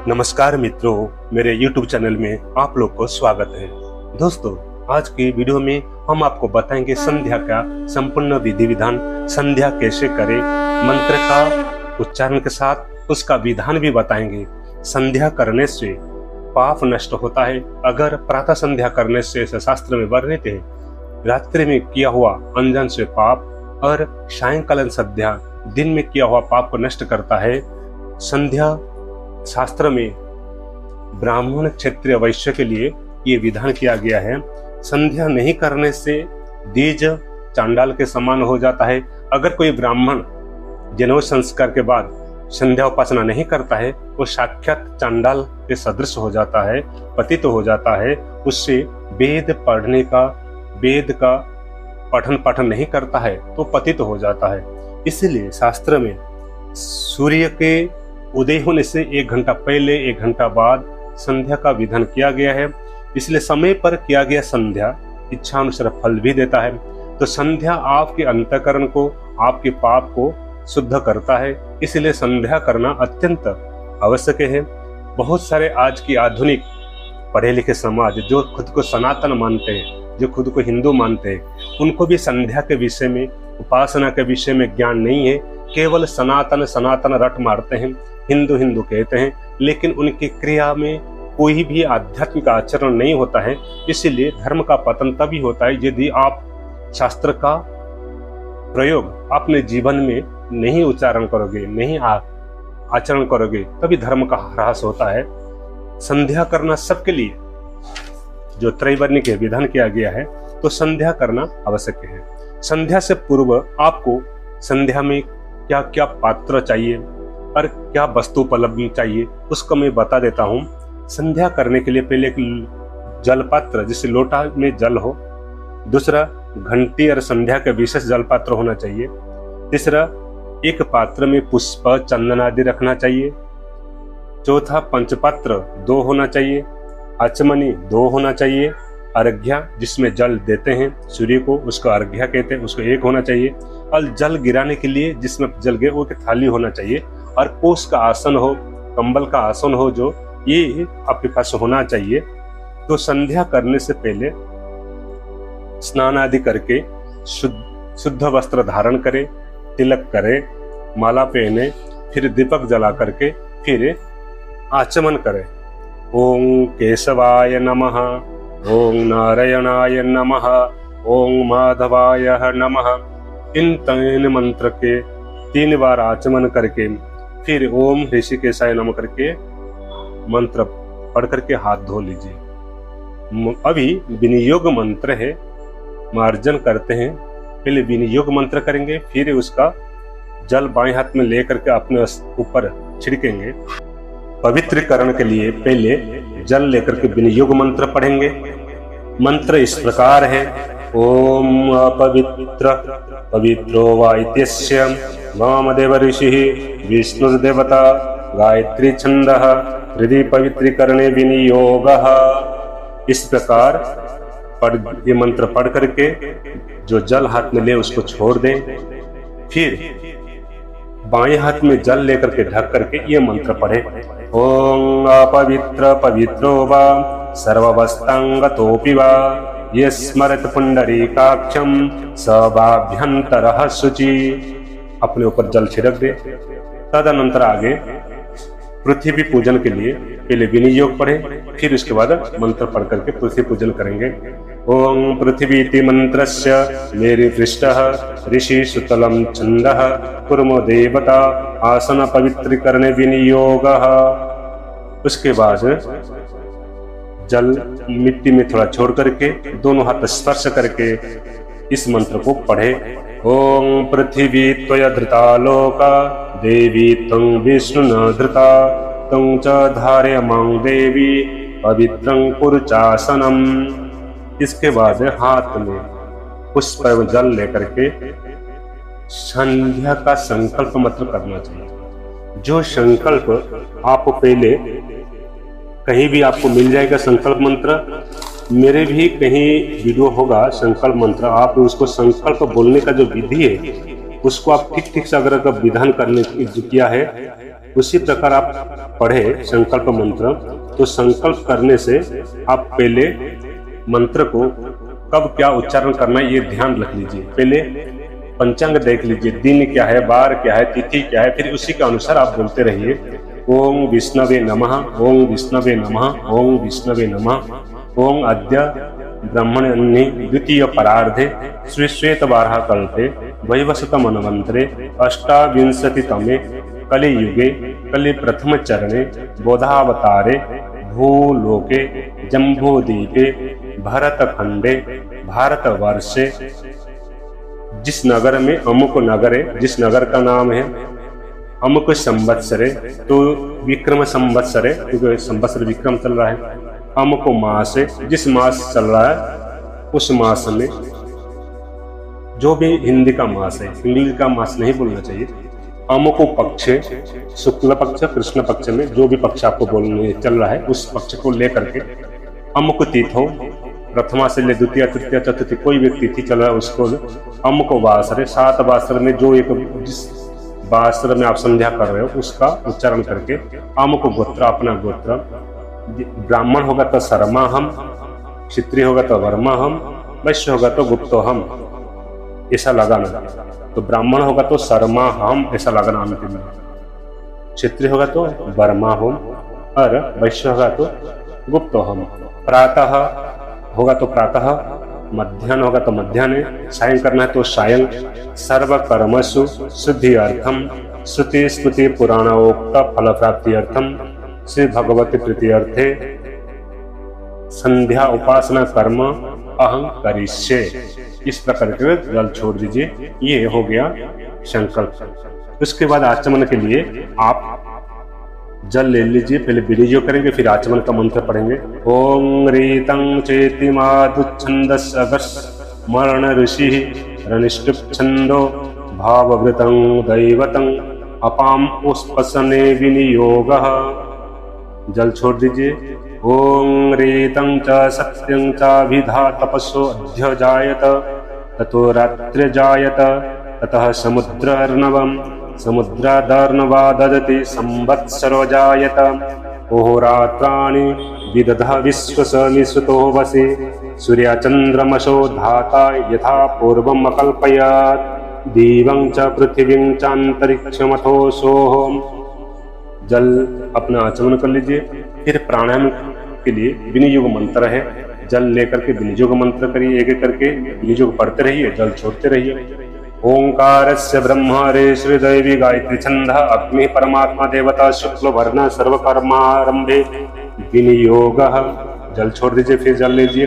नमस्कार मित्रों, मेरे YouTube चैनल में आप लोग को स्वागत है। दोस्तों, आज की वीडियो में हम आपको बताएंगे संध्या का संपूर्ण विधि विधान, संध्या कैसे करें, मंत्र का उच्चारण के साथ उसका विधान भी बताएंगे। संध्या करने से पाप नष्ट होता है। अगर प्रातः संध्या करने से शास्त्र में वर्णित है, रात्रि में किया हुआ अनजान से पाप और सायंकालीन संध्या दिन में किया हुआ पाप को नष्ट करता है। संध्या शास्त्र में ब्राह्मण, क्षत्रिय, वैश्य के लिए ये विधान किया गया है। संध्या नहीं करने से द्विज चांडाल के समान हो जाता है। अगर कोई ब्राह्मण जनेऊ संस्कार के बाद संध्या उपासना नहीं करता है, वो साक्षात चांडाल के सदृश हो जाता है, पतित हो जाता है। उससे वेद का पठन पाठन नहीं करता है तो पतित हो जाता है। इसलिए शास्त्र में सूर्य के उदय होने से 1 घंटा पहले, 1 घंटा बाद संध्या का विधान किया गया है। इसलिए समय पर किया गया संध्या इच्छा अनुसार फल भी देता है। तो संध्या आपके अंतःकरण को, आपके पाप को शुद्ध करता है। इसलिए संध्या करना अत्यंत आवश्यक है। बहुत सारे आज की आधुनिक पढ़े लिखे समाज जो खुद को सनातन मानते हैं, जो खुद को हिंदू मानते हैं, उनको भी संध्या के विषय में, उपासना के विषय में ज्ञान नहीं है। केवल सनातन रट मारते हैं, हिंदू कहते हैं, लेकिन उनकी क्रिया में कोई भी आध्यात्मिक आचरण नहीं होता है। इसीलिए धर्म का पतन तभी होता है यदि आप शास्त्र का प्रयोग अपने जीवन में नहीं उच्चारण करोगे, नहीं आचरण करोगे, तभी धर्म का ह्रास होता है। संध्या करना सबके लिए जो त्रैवर्णिक विधान किया गया है, तो संध्या करना आवश्यक है। संध्या से पूर्व आपको संध्या में क्या क्या पात्र चाहिए और क्या वस्तु उपलब्ध चाहिए, उसको मैं बता देता हूँ। संध्या करने के लिए पहले एक जल पात्र, जिससे लोटा में जल हो। दूसरा, घंटी और संध्या के विशेष जल पात्र होना चाहिए। तीसरा, एक पात्र में पुष्प, चंदन आदि रखना चाहिए। चौथा, पंचपात्र 2 होना चाहिए। आचमनी 2 होना चाहिए। अर्घ्या, जिसमें जल देते हैं सूर्य को, उसको अर्घ्या कहते हैं, उसको 1 होना चाहिए। और जल गिराने के लिए जिसमें जल गिरे वो थाली होना चाहिए। और कोष का आसन हो, कंबल का आसन हो, जो ये आपके पास होना चाहिए। तो संध्या करने से पहले स्नान आदि करके शुद्ध वस्त्र धारण करें, तिलक करें, माला पहने, फिर दीपक जला करके फिर आचमन करें। ओम केशवाय नमः, ओम नारायणाय नमः, ओम माधवाय नमः। इन 3 मंत्र के 3 बार आचमन करके फिर ओम ऋषिकेशाय नमः करके मंत्र पढ़ करके हाथ धो लीजिए। अभी विनियोग मंत्र है, मार्जन करते हैं। पहले विनियोग मंत्र करेंगे, फिर उसका जल बाएं हाथ में लेकर के अपने ऊपर छिड़केंगे। पवित्रीकरण के लिए पहले जल लेकर के विनियोग मंत्र पढ़ेंगे। मंत्र इस प्रकार है। ओम अपवित्र पवित्रो वा इत्यस्य वामदेव ऋषिः विष्णुर्देवता गायत्री छंदः हृदय पवित्रीकरणे विनियोगः। इस प्रकार ये मंत्र पढ़ करके जो जल हाथ में ले उसको छोड़ दें। फिर बाएं हाथ में जल लेकर के ढक करके ये मंत्र पढ़े। ओम अपवित्र पवित्रो वा सर्ववस्तांगतोऽपि वा ये स्मरत पुंडरीकाक्षं स वाभ्यंतरः शुचि। अपने ऊपर जल छिड़क दे। तदनंतर आगे पृथ्वी पूजन के लिए पहले विनियोग पढ़े, फिर उसके बाद मंत्र पढ़ करके पृथ्वी पूजन करेंगे। ओम पृथ्वीति मंत्रस्य मेरि पृष्ठः ऋषि सुतलं छंदः कुर्मो देवता आसन पवित्रीकरणे विनियोगः। उसके बाद जल मिट्टी में थोड़ा छोड़ करके दोनों हाथ स्पर्श करके इस मंत्र को पढ़े। ओम पृथ्वी त्वया धृता लोका देवी त्वं विष्णु न धृता त्वं च धारयमां देवी पवित्रं कुरु चासनम। इसके बाद हाथ में पुष्प एवं जल लेकर के संध्या का संकल्प मंत्र करना चाहिए। जो संकल्प आपको पहले कहीं भी आपको मिल जाएगा, संकल्प मंत्र मेरे भी कहीं वीडियो होगा संकल्प मंत्र। आप उसको संकल्प बोलने का जो विधि है उसको आप ठीक से अगर विधान करने किया है उसी प्रकार आप पढ़े संकल्प मंत्र, तो संकल्प करने से आप पहले मंत्र को कब क्या उच्चारण करना है ये ध्यान रख लीजिए। पहले पंचांग देख लीजिए, दिन क्या है, वार क्या है, तिथि क्या है, फिर उसी के अनुसार आप बोलते रहिए। ओम विष्णवे नमः, ओम विष्णवे नमः, ओम विष्णवे नमः, ओम अद्य ब्रह्मण्य द्वितीय परार्धे श्री श्वेत वाराह कल्पे वैवस्वत मनवंतरे अष्टाविंशतितमे कलियुगे कलि प्रथम चरणे बोधावतारे भूलोके जम्बूद्वीपे भरतखंडे भारतवर्षे, जिस नगर में अमुक नगर है, जिस नगर का नाम है अमुक संवत्सरे, तो विक्रम संवत्सरे क्योंकि संवत्सर विक्रम चल रहा है, अमुक मास है, जिस मास चल रहा है उस मास में, जो भी हिंदी का मास है, इंग्लिश का मास नहीं बोलना चाहिए, अमुक पक्ष, शुक्ल पक्ष कृष्ण पक्ष में जो भी पक्ष आपको बोलने चल रहा है उस पक्ष को लेकर के अमुक तिथो, प्रथमा से ले द्वितीय तृतीय चतुर्थी कोई भी तिथि चल रहा है उसको अमुक वासरे, 7 वासर में जो एक जिस वासर में आप संध्या कर रहे हो उसका उच्चारण करके अमुक गोत्र, अपना गोत्र, ब्राह्मण होगा तो शर्मा हम, क्षत्रिय होगा तो वर्मा हम, वैश्य होगा तो गुप्तो हम, ऐसा लगाना। तो ब्राह्मण होगा तो शर्मा हम ऐसा लगाना अंतिम में, क्षत्रिय होगा तो वर्मा हम और वैश्य होगा तो गुप्तो हम। प्रातः होगा तो प्रातः, मध्याह्न होगा तो मध्याह्न, सायं करना है तो सायं। सर्व कर्मसु शुद्धि अर्थम श्रुति स्मृति पुराणोक्त फल प्राप्ति अर्थम श्री भगवती प्रीति अर्थे संध्या उपासना कर्म अहं करिष्ये। इस प्रकार के जल छोड़ दीजिए। ये हो गया संकल्प। उसके बाद आचमन के लिए आप जल ले लीजिए। पहले विनियोग करेंगे, फिर आचमन का मंत्र पढ़ेंगे। ओम रीतं चेति मादुच्छन्दस् अगस् मरण ऋषि रनिष्टुप छंदो भाववृतं दैवतं अपाम उस्पसने विनियोगः। जल छोड़ दीजिए। ओम रीतं च सत्यं च विधा तपसो अध्य जायत ततो रात्रि जायत ततः समुद्रार्णवम् समुद्रादार्णवा ददति संवत्सरो जायत ओहोरात्राणि विदधः विश्वस निसुतो वसि सूर्यचन्द्रमसो धाता यथा पूर्वम् अकल्पयत् दीवं च पृथिवीं चान्तरिक्षमथो सोऽहम्। जल अपना आचमन कर लीजिए। फिर प्राणायाम के लिए विनियोग मंत्र है, जल लेकर के विनियोग मंत्र करिए। एक एक करके विनियोग पढ़ते रहिए, जल छोड़ते रहिए। ओंकारस्य ब्रह्मरे श्रीदैवी गायत्री छंदः अग्नि परमात्मा देवता शुक्ल वर्ण सर्वकर्मारंभे विनियोगः। जल छोड़ दीजिए, फिर जल लीजिए।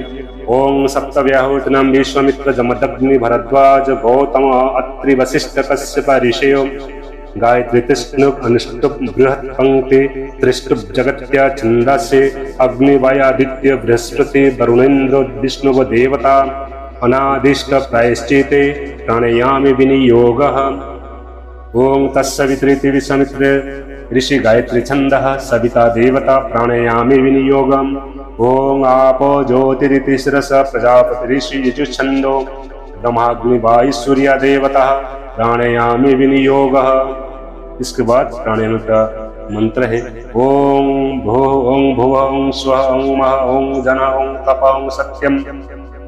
ओम सप्तव्याहूतनाम विश्वामित्र जमदग्नि भरद्वाज गौतम अत्रि वशिष्ठ कश्यप ऋषयो गायत्री तृष्णुप अनुष्टुप बृहत् पंक्ति त्रिष्टुप जगत्या छंदस्य अग्नि वायादित्य बृहस्पति वरुणेन्द्र विष्णुव देवता अनादिष्ट प्रायश्चिते प्राणायामे विनियोगः। ओम तत्सवितृति विश्वामित्र ऋषि गायत्री छंदः सविता देवता प्राणायामे विनियोगम्। ओम आपो ज्योतिरिति शिरस प्रजापति ऋषि यजु छंदो ब्रह्माग्नि वायु सूर्य देवता प्राणायामे विनियोगः। इसके बाद प्राणायाम का मंत्र है। ओम भो ओम भुव ओम स्वः ओम मह ओम जन ओम तप ओम सत्यम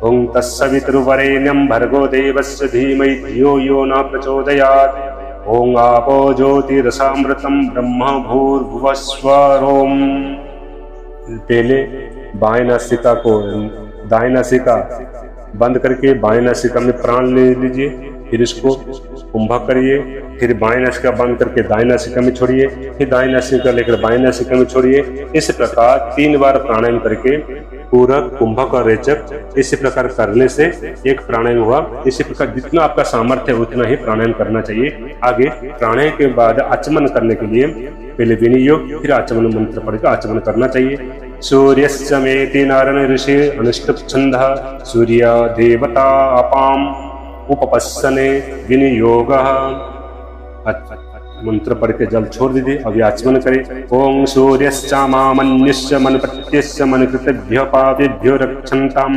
ओम तत्सवितुर्वरेण्यं भर्गो देवस्य धीमहि धियो यो न प्रचोदयात्। ओम आपो ज्योतिरसामृतं ब्रह्म भूर्भुवस्सुः। ओम पहले बाएं नासिका को दाएं नासिका बंद करके बाएं नासिका में प्राण ले लीजिए। फिर इसको कुंभक करिए। फिर बाएं नासिका बंद करके दाएं नासिका में छोड़िए। फिर दाएं नासिका लेकर बाएं नासिका में छोड़िए। इस प्रकार 3 बार प्राणायाम करके पूरक कुंभक और रेचक इसी प्रकार करने से एक प्राणायाम हुआ। इसी प्रकार जितना आपका सामर्थ्य है उतना ही प्राणायाम करना चाहिए। आगे प्राणायाम के बाद आचमन करने के लिए पहले विनियोग फिर आचमन मंत्र पढ़कर आचमन करना चाहिए। सूर्यस्यमेति नारायण ऋषि अनुष्टुप छंदः सूर्य देवता अपाम उपपस्सने विनियोगः। मंत्र पढ़ के जल छोड़ दीजिए। अभी आचमन करें। ओम सूर्यश्चामामन्यस्य मनपत्यस्य मनकृतेभ्यो पापेभ्यो रक्षन्तां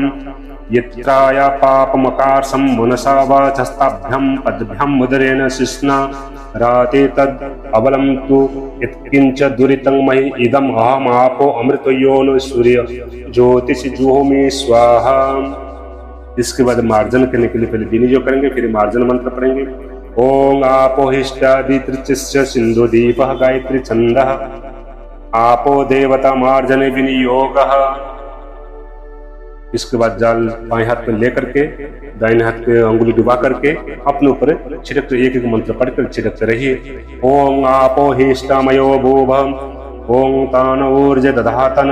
यत्राया पापमकारसं मनसा वाचस्ताभ्यां पद्भ्यां मुदरेण शिष्णा राते तद अबलम तु यत्किंच दुरितं महि इदम अहम आपो अमृतयो न सूर्य ज्योतिष जुहोमि स्वाहा। इसके बाद मार्जन करने के लिए पहले विनियोग करेंगे, फिर मार्जन मंत्र पढ़ेंगे। ओम आपो हिष्टादि त्रिचिस्य सिंधु दीपः गायत्री छंदः आपो देवता मार्जने विनियोगः। इसके बाद जल बाएं हाथ में लेकर के दाहिने हाथ पे अंगुली डुबा करके अपने ऊपर छिड़कते, एक एक मंत्र पढ़कर छिड़कते रहिए। ओम आपो हिष्टामयो भूभम ओम तान ऊर्ज दधातन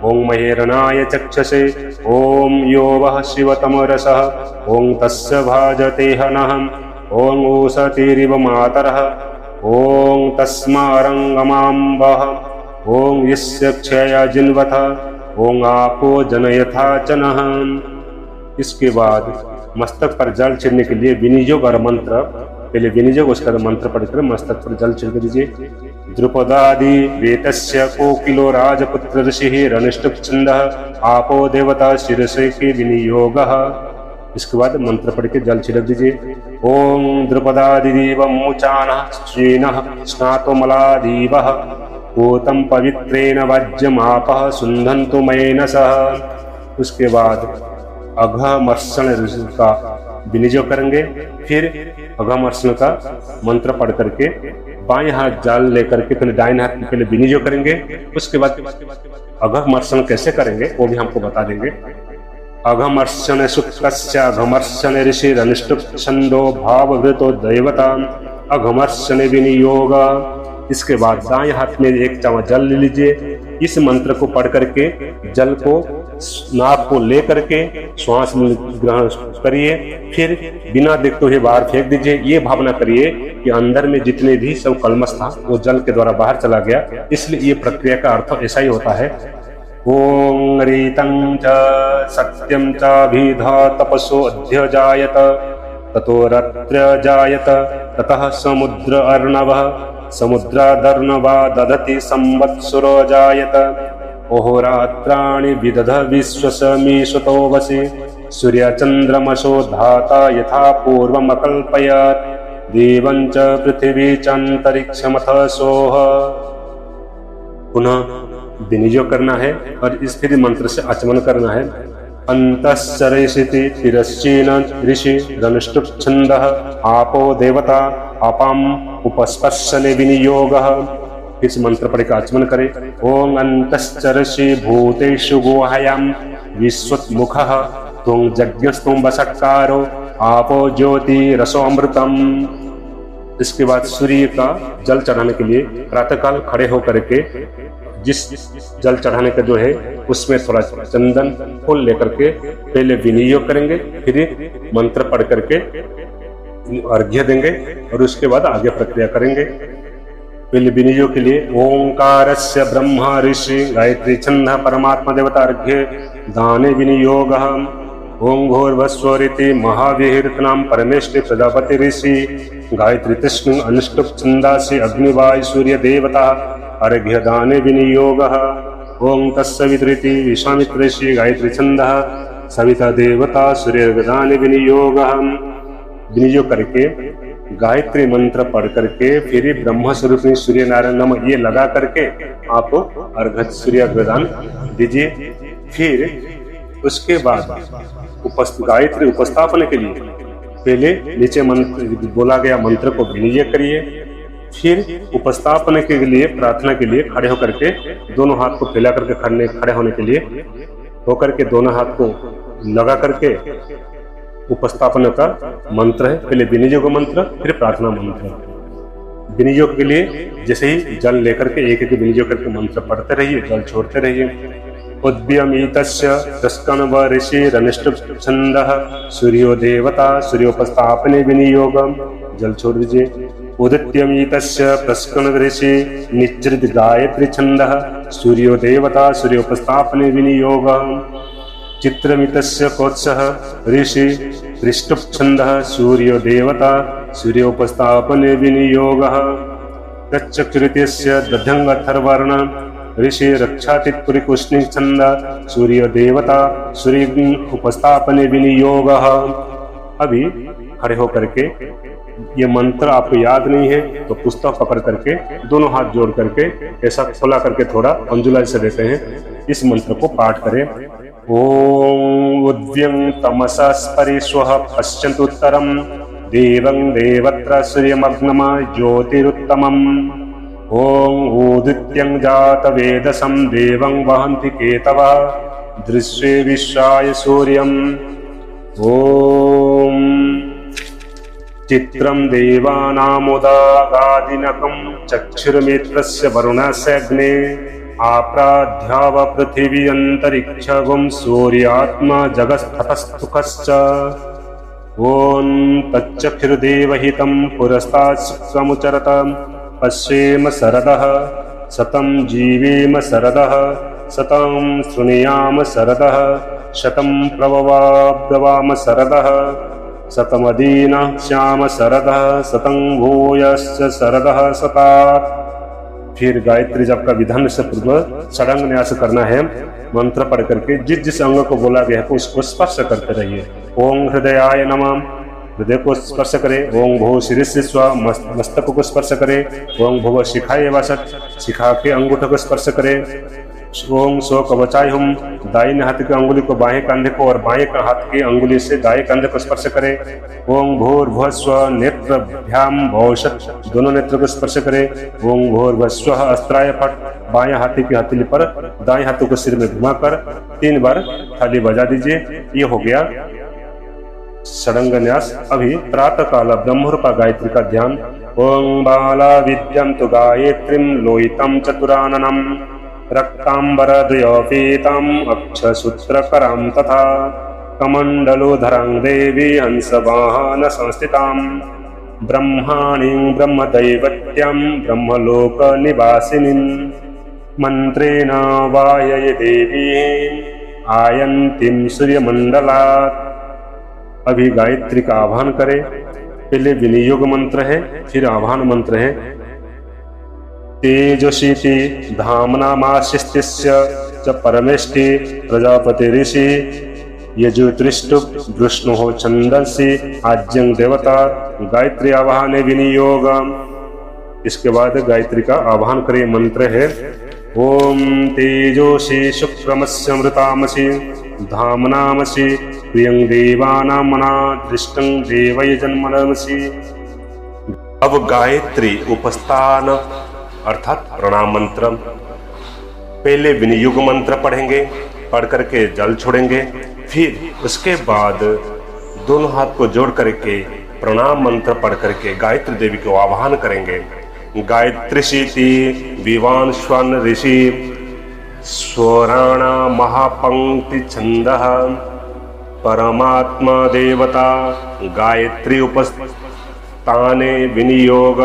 ओम महेरणाय चक्षसे ओम यो वः शिवतम रसः ओम तस्य भाजते हनः ओम ऊषतिरिव मातरः ओम तस्मारंगमाम्बः ओम यस्य क्षया जिन्वथ ओम आपो जनयथा चनः। इसके बाद मस्तक पर जल छिड़ने के लिए विनियोग और मंत्र, पहले विनियोग उसका मंत्र पढ़कर मस्तक पर जल छिड़क दीजिए। द्रुपदादि वेतस्य कोकिलो राजपुत्र ऋषि रनिष्ठ छंदः आपो देवता शिरसे के विनियोगः। इसके बाद मंत्र पढ़ के जल छिड़क दीजिए। ओम द्रुपदादिदेव मूचानः श्रीनः स्नातोमलादीवः पूतं पवित्रेण वाज्यमापः सुन्धन्तु मयेनसः। उसके बाद अघमर्षण का विनियोग करेंगे, फिर अघमर्षण का मंत्र पढ़ करके बाएं हाथ जल लेकर के पहले दाहिने हाथ में पहले विनियोग करेंगे। उसके बाद अघमर्षण कैसे करेंगे वो भी हमको बता देंगे। अघमर्षण शुक्लस्य अघमर्षण ऋषि रनिष्ठ छंदो भावभृतो दैवता अघमर्षण विनियोग। इसके बाद दाएं हाथ में एक चम्मच जल ले लीजिए। इस मंत्र को पढ़ करके जल को नाक को ले करके श्वास ग्रहण करिए, फिर बिना देखते हुए बाहर फेंक दीजिए। ये भावना करिए कि अंदर में जितने भी सब कलमश था वो जल के द्वारा बाहर चला गया। इसलिए ये प्रक्रिया का अर्थ ऐसा ही होता है। ओम रीतं च सत्यं च अभिधा तपसो अध्य जायत ततो रत्र जायत ततः समुद्र अर्णवः समुद्रादर्णवा दधति संवत्सरो जायत अहोरात्राणि विदध विश्वसमीशतो वसि सूर्यचन्द्रमसो धाता यथा पूर्वमकल्पयत् देवं च पृथिवी चान्तरिक्षमथ सोह। पुनः विनियोग करना है और इस फिर मंत्र से आचमन करना है। अंतश्चरयिषिति तिरश्चीन ऋषि रनुष्टुप छंदः आपो देवता अपाम उपस्पर्शने विनियोगः। इस मंत्र पढ़ के आचमन करें। ओम अंतश्चरसि भूतेषु गुहायां विश्वमुखः तुम यज्ञस्तुम वसत्कारो आपो ज्योति रसो अमृतम। इसके बाद सूर्य का जल चढ़ाने के लिए प्रातःकाल खड़े होकर के जिस जल चढ़ाने का जो है उसमें थोड़ा चंदन फूल लेकर के पहले विनियोग करेंगे, फिर मंत्र पढ़ करके अर्घ्य देंगे और उसके बाद आगे प्रक्रिया करेंगे। पहले विनियोग के लिए ओंकारस्य ब्रह्मा ऋषि गायत्री छंद परमात्मा देवता अर्घ्य दाने विनियोगः। ओं घोर्वस्वरिति महावीरनाम परमेष्टि प्रजापति ऋषि गायत्री तस्मिन् अनुष्टुप छंदासि अग्निवायु सूर्य देवता अर्घ्य दाने विनियोगः। ओं तत्सवितृति विश्वामित्र ऋषि गायत्री छंदः सविता देवता सूर्य दाने विनियोगः। विनियोग करके गायत्री मंत्र पढ़ करके फिर ब्रह्म स्वरूप सूर्य नारायण नमः ये लगा करके आप अर्घ्य सूर्य दान दीजिए। फिर उसके बाद गायत्री उपस्थापन के लिए पहले नीचे मंत्र बोला गया मंत्र को विनियोग करिए, फिर उपस्थापन के लिए प्रार्थना के लिए खड़े होकर के दोनों हाथ को फैला करके खड़े होने के लिए होकर के दोनों हाथ को लगा करके उपस्थापन का मंत्र है। पहले विनियोग मंत्र फिर प्रार्थना मंत्र। विनियोग के लिए जैसे ही जल लेकर के एक एक विनियोग करके मंत्र पढ़ते रहिए, जल छोड़ते रहिए। उद्यमीतस्य तस्कन्व ऋषि रनिष्ठ छंदः सूर्यो देवता सूर्योपस्थापने विनियोगम। जल छोड़ दीजिए। उदित्यमीतस्य प्रस्कन ऋषि निचृत गायत्री छंदः सूर्यो देवता सूर्योपस्थापने विनियोगम। चित्रमितस्य कोत्सः ऋषि ऋष्टुप छंदः सूर्यो देवता सूर्योपस्थापने विनियोगः। तच्चकृत्यस्य दधंगथर्वर्ण ऋषि रक्षातिपुरिकुष्णी छंद सूर्य देवता सूर्य उपस्थापने विनियोगः। अभी खड़े होकर के ये मंत्र आपको याद नहीं है तो पुस्तक पकड़ करके दोनों हाथ जोड़ करके ऐसा खोला करके थोड़ा अंजुला से देते हैं, इस मंत्र को पाठ करें। ओम उद्यं तमसा स्परिश्वः पश्यन्तु उत्तरं देवं देवत्र सूर्यमग्नमा ज्योतिरुत्तमम्। ओम उदित्यं जातवेदसं देवं वहन्ति केतवः दृश्ये विश्वाय सूर्यम्। ओम चित्रं देवानामुदागादिनकं चक्षुर्मित्रस्य वरुणस्य अग्ने आप्राध्याव पृथिवी अन्तरिक्षगुं सूर्यात्मा जगत्तपस्तुकश्च। ओं तच्चक्षुर्देवहितं पुरस्तात् समुचरत पश्येम शरदः शतं जीवेम शरदः शतं शृणुयाम शरदः शतं प्रभवाब्दवाम शरदः शतमदीनः श्याम शरदः शतं भूयश्च शरदः शतात्। फिर गायत्री जप का विधान से पूर्व षडंग न्यास करना है। मंत्र पढ़ करके जिस जिस अंग को बोला गया है उसको स्पर्श करते रहिए। ओम हृदयाय नमः, हृदय को स्पर्श करें। ओम भो शिरस्य स्व, मस्तक को स्पर्श करें। ओम भुव शिखाय वसत, शिखा के अंगूठे को स्पर्श करें। ओम सो कवचाय हम, दाहिने हाथ की अंगुली को बाएं कंधे को और बाएं हाथ की अंगुली से दाएं कंधे को स्पर्श करें। ओम भूर्भुवस्व नेत्रभ्याम भौषत, दोनों नेत्र को स्पर्श करें। ओम भूर्भुवस्व अस्त्राय फट, बाएं हाथी की हथेली पर दाएं हाथों को सिर में घुमाकर 3 बार थाली बजा दीजिए। ये हो गया षडंग न्यास। अभी प्रातः काल ब्रह्मरूपा गायत्री का ध्यान। ओम बाला विद्यं तु गायत्रीं लोहितं चतुराननम् रक्तांबरद्वयोपेताम् अक्षसूत्रकरां तथा कमण्डलोधरां देवी हंसवाहन संस्थितां ब्रह्माणीं ब्रह्मदैवत्यां ब्रह्मलोकनिवासिनीं मंत्रेण वायये देवी आयन्तीं सूर्यमंडलात्। अभी गायत्री का आह्वान करें। पहले विनियोग मंत्र है, फिर आह्वान मंत्र है। तेजसीति धामनामाशिस्तिस्य च परमेष्टि प्रजापति ऋषि यजुतृष्टु विष्णुः छंदसि आज्यं देवता। गायत्री आवाहन विनियोग। इसके बाद गायत्री का आवाहन करें। मंत्र है ओम तेजोषि शुक्रमस्यमृतामसि धामनामसि प्रियं देवानामना दृष्टं देवयजन्मनमसि। अब गायत्री उपस्थान अर्थात प्रणाम मंत्र। पहले विनियोग मंत्र पढ़ेंगे, पढ़ करके जल छोड़ेंगे। फिर उसके बाद दोनों हाथ को जोड़ करके प्रणाम मंत्र पढ़ करके गायत्री देवी को आवाहन करेंगे। गायत्री शीति विवान स्वर्ण ऋषि स्वराणा महापंक्ति छंदः परमात्मा देवता। गायत्री उपस्थाने विनियोग।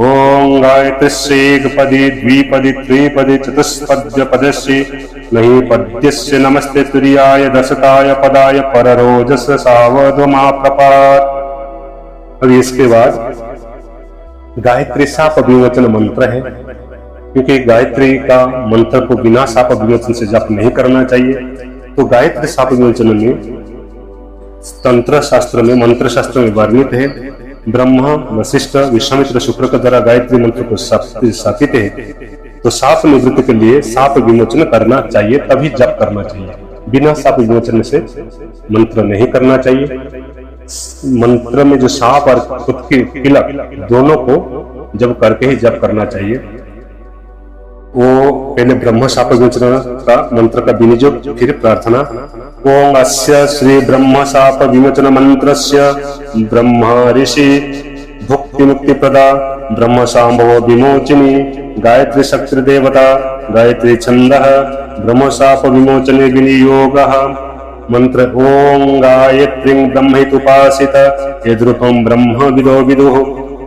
ओम गायत्री एकपदी द्विपदी त्रिपदी चतुष्पद्य पदस्य नहीं पद्यस्य नमस्ते तुर्याय दशताय पदाय पररोजस सावधमा प्रपात। अब इसके बाद गायत्री साप विमोचन मंत्र है, क्योंकि गायत्री का मंत्र को बिना साप विमोचन से जप नहीं करना चाहिए। तो गायत्री साप विमोचन में तंत्र शास्त्र में मंत्र शास्त्र में वर्णित है। ब्रह्मा वशिष्ठ विश्वामित्र शुक्र के द्वारा गायत्री मंत्र को स्थापित है। तो साप निवृत्ति के लिए साप विमोचन करना चाहिए, तभी जप करना चाहिए। बिना साप विमोचन से मंत्र नहीं करना चाहिए। मंत्र में जो सांप और खुद की किलक दोनों को जब करके ही जप करना चाहिए। वो पहले ब्रह्म शाप विमोचन का मंत्र का विनियोग, फिर प्रार्थना। ओम अस्य श्री ब्रह्म शाप विमोचन मंत्रस्य ब्रह्म ऋषि भुक्ति मुक्ति प्रदा ब्रह्म शांभव विमोचिनी गायत्री शक्ति देवता गायत्री छंदः ब्रह्म शाप विमोचने विनियोगः। मंत्र ओम गायत्रीं ब्रह्मेतुपासित यद्रूपं ब्रह्म विदो विदुः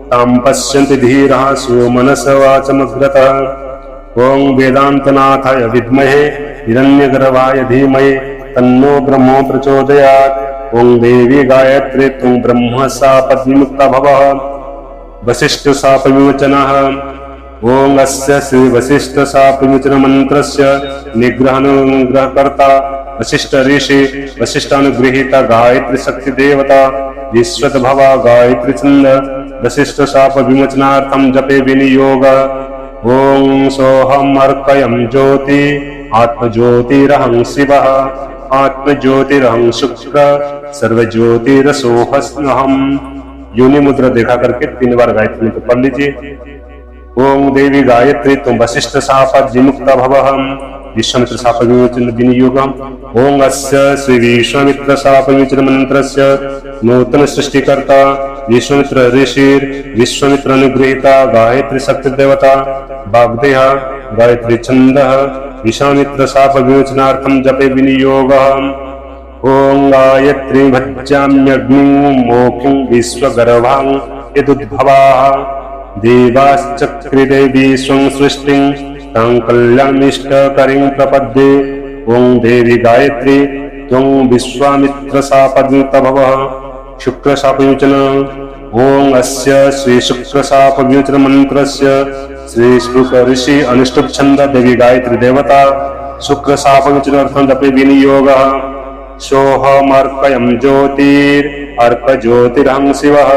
तां पश्यन्ति धीरः सुमनस वाचमग्रतः। ओम वेदांतनाथाय विद्महे हिरण्यगर्भाय धीमहि तन्नो ब्रह्मो प्रचोदयात्। ओम देवी गायत्री त्वं ब्रह्म शाप विमुक्ता भवः। वशिष्ठ शाप विमोचनः। ओम अस्य श्री वशिष्ठ शाप विमोचन मंत्रस्य निग्रहकर्ता वशिष्ठ ऋषि वशिष्ठानुगृहीता गायत्री शक्ति देवता विश्वतभवा गायत्री छंद वशिष्ठ शाप विमोचनार्थम जपे विनियोग। ओम सोहम अर्कयम ज्योति आत्मज्योतिरहं शिवः आत्मज्योतिरहं शुक्र सर्वज्योतिरसोहस्नहम्। योनि मुद्रा देखा करके 3 बार गायत्री मंत्र पढ़ लीजिए। ओम देवी गायत्री तुम वशिष्ठ शापात् विमुक्ता भवहम् विश्वामित्र शाप विमोचन विनियोगम्। ओम अस्य श्री विश्वामित्र शाप विमोचन मंत्रस्य नूतन सृष्टिकर्ता विश्वामित्र ऋषिर विश्वामित्र अनुगृहीता गायत्री शक्ति देवता वाग्देहा गायत्री छंदः विश्वामित्र शाप विमोचनार्थं जपे विनियोगः। ओम गायत्री भज्याम्यग्निं मोक्षं विश्वगर्भां यदुद्भवाः देवाश्चक्रे विश्वं सृष्टिं तं कल्याणमिष्टकरीं प्रपद्ये। ओम देवी गायत्री त्वं विश्वामित्र शापविमुक्ता भवः शुक्र शाप विमोचन। ओम अस्य श्री शुक्र शाप विमोचन मंत्रस्य श्री शुक ऋषि अनुष्टुप छंद देवी गायत्री देवता शुक्र शाप विमोचनार्थं जपे विनियोगः। सोहमर्कयं ज्योतिर् ज्योतिरहं शिवः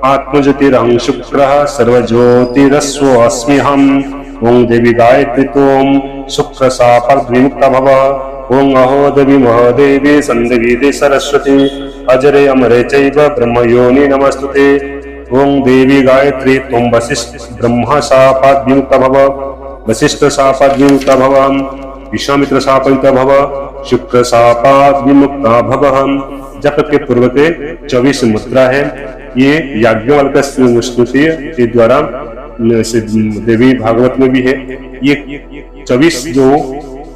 आत्मज्योतिरहं शुक्रः सर्वज्योतिरस्वस्म्यहम्। ओम देवी गायत्री त्वं शुक्र शापात् विमुक्ता भव। ओम अहो देवी महादेवी संदेवी सरस्वती अजरे अमरे चैव ब्रह्मयोनि नमस्तुते। ओम देवी गायत्री त्वं वशिष्ठ ब्रह्म शापात् विमुक्ता भव वशिष्ठ शापात् विमुक्ता भव विश्वामित्र शाप विमुक्ता भव शुक्र शापात् विमुक्ता भव। जप के पूर्व के 24 मुद्रा है। ये याज्ञवल्क्य स्तुति के द्वारा देवी भागवत में भी है। ये 24 जो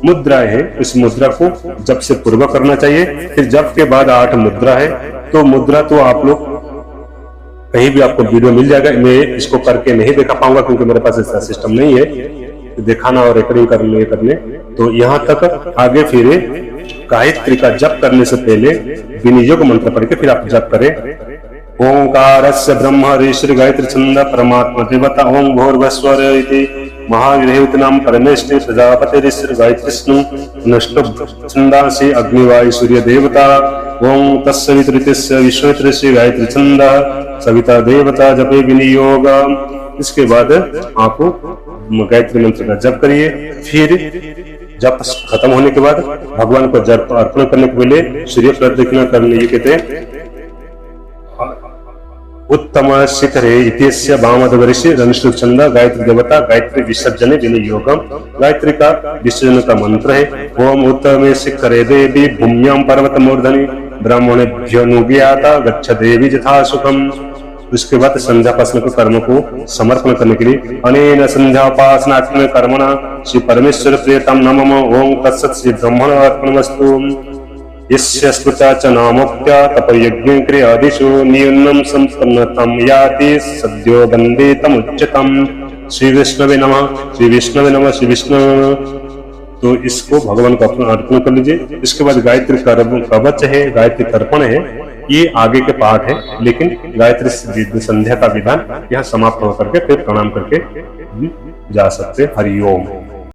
मुद्रा है उस मुद्रा को जप से पूर्व करना चाहिए। फिर जप के बाद 8 मुद्रा है। तो मुद्रा तो आप लोग कहीं भी आपको वीडियो मिल जाएगा। मैं इसको करके नहीं दिखा पाऊंगा क्योंकि मेरे पास ऐसा सिस्टम नहीं है दिखाना और रिकॉर्डिंग करने। तो यहाँ तक आगे फिर गायत्री का जप करने से पहले विनियोग मंत्र पढ़ के फिर आप जप करें। ओंकारस्य ब्रह्म ऋषि गायत्री छंद परमात्मा देवता ओम भूर्भुवस्वर इति महागृहीत नाम परमेष्टि प्रजापति ऋषि गायत्री नष्ट छंदांसि अग्निवायु सूर्य देवता। ओम तस्सवितृतस्य विश्वमित्रस्य गायत्री छंद सविता देवता जपे विनियोग। इसके बाद आप गायत्री मंत्र का जप करिए। फिर जप खत्म होने के बाद भगवान को जप अर्पण करने के पहले सूर्य प्रदक्षिणा करने ये कहते हैं उत्तम शिखरे इत्यस्य वामदवर्षि रनुष्टुप छंद गायत्री देवता गायत्री विसर्जन विनियोगम। गायत्री का विसर्जन का मंत्र है ओम उत्तमे शिखरे देवी भूम्यां पर्वत मूर्धनि ब्राह्मणेभ्यो नुज्ञाता गच्छ देवी यथा सुखम। उसके बाद संध्यापासना के कर्म को समर्पण करने के लिए अनेन संध्यापासना कर्मणा श्री परमेश्वर प्रियतम नमः। ओम तत्सत् श्री ब्रह्मण अर्पणमस्तु। यस्य स्मृता च नामोक्त्या तपयज्ञं क्रियादिषु नियन्नं संपन्नतं याति सद्यो वन्दे तमुच्यतम्। श्री विष्णवे नमः श्री विष्णवे नमः श्री विष्णु। तो इसको भगवान को अर्पण कर लीजिए। इसके बाद गायत्री कवच है गायत्री तर्पण है ये आगे के पाठ है। लेकिन गायत्री संध्या का विधान यहाँ समाप्त होकर के फिर प्रणाम करके जा सकते। हरिओम।